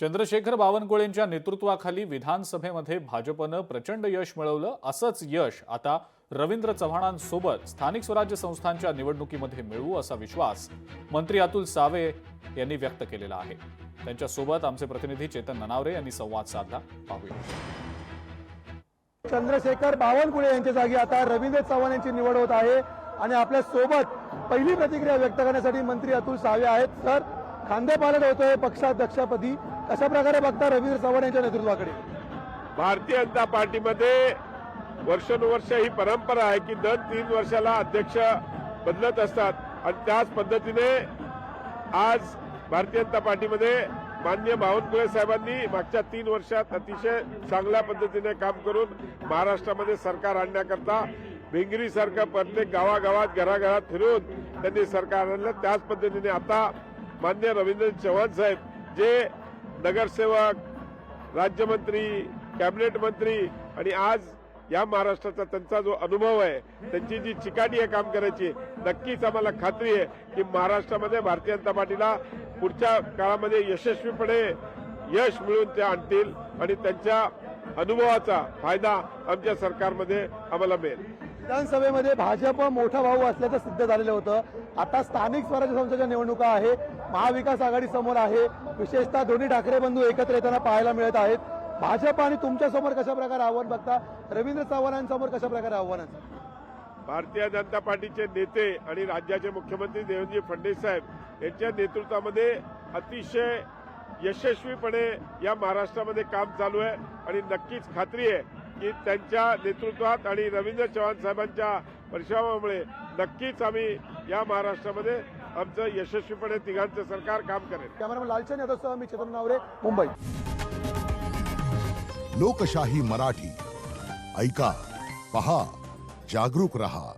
चंद्रशेखर बावनकुळेंच्या नेतृत्वाखाली विधानसभेमध्ये भाजपनं प्रचंड यश मिळवलं. असंच यश आता रवींद्र चव्हाणांसोबत स्थानिक स्वराज्य संस्थांच्या निवडणुकीमध्ये मिळवू असा विश्वास मंत्री अतुल सावे यांनी व्यक्त केलेला आहे. त्यांच्यासोबत आमचे प्रतिनिधी चेतन ननावरे यांनी संवाद साधला. पाहूया. चंद्रशेखर बावनकुळे यांच्या जागी आता रवींद्र चव्हाण यांची निवड होत आहे आणि आपल्या सोबत पहिली प्रतिक्रिया व्यक्त करण्यासाठी मंत्री अतुल सावे आहेत. सर, खांदेपालट होतोय पक्षाध्यक्षपदी, कशा प्रकारे बघता रवींद्र चव्हाण यांच्या नेतृत्वाकडे? भारतीय जनता पार्टीमध्ये वर्षानुवर्ष ही परंपरा आहे की दर 3 वर्षाला अध्यक्ष बदलत असतात आणि त्याच पद्धतीने आज भारतीय जनता पार्टीमध्ये माननीय बावनकुळे साहेबांनी मागच्या 3 वर्षात अतिशय चांगल्या पद्धतीने काम करून महाराष्ट्रामध्ये सरकार आणण्याकरता भिंगरीसारखं प्रत्येक गावागावात घराघरात फिरून त्यांनी सरकार आणलं. त्याच पद्धतीने आता माननीय रवींद्र चव्हाण साहेब जे नगरसेवक, राज्यमंत्री, कॅबिनेट मंत्री आणि आज या महाराष्ट्राचा त्यांचा जो अनुभव आहे, त्यांची जी चिकाटी आहे काम करायची, नक्कीच आम्हाला खात्री आहे की महाराष्ट्रामध्ये भारतीय जनता पार्टीला पुढच्या काळामध्ये यशस्वीपणे यश मिळवून ते आणतील आणि त्यांच्या अनुभवाचा फायदा आमच्या सरकारमध्ये आम्हाला मिळेल. विधानसभेमध्ये भाजप मोठा भाऊ असल्याचं सिद्ध झालेलं होतं. आता स्थानिक स्वराज्य संस्थेच्या निवडणुका आहे, महाविकास आघाडी समोर आहे. विशेषतः दोन्ही ठाकरे बंधू एकत्र येताना पाहायला मिळत आहेत. भाजप आणि तुमच्या समोर कशा प्रकारे आव्हान बघता? रवींद्र चव्हाणांसमोर कशा प्रकारे आव्हान? भारतीय जनता पार्टीचे नेते आणि राज्याचे मुख्यमंत्री देवेंद्र फडणवीस साहेब यांच्या नेतृत्वामध्ये अतिशय यशस्वीपणे या महाराष्ट्रामध्ये काम चालू आहे आणि नक्कीच खात्री आहे की त्यांच्या नेतृत्वात आणि रवींद्र चव्हाण साहेबांच्या परिश्रमामुळे नक्कीच आम्ही या महाराष्ट्रामध्ये आमचं यशस्वीपणे तिघांचं सरकार काम करेल. कॅमेरामन लालचंद यादवसह मी चेतन ननावरे, मुंबई. लोकशाही मराठी ऐका, पहा, जागरूक रहा.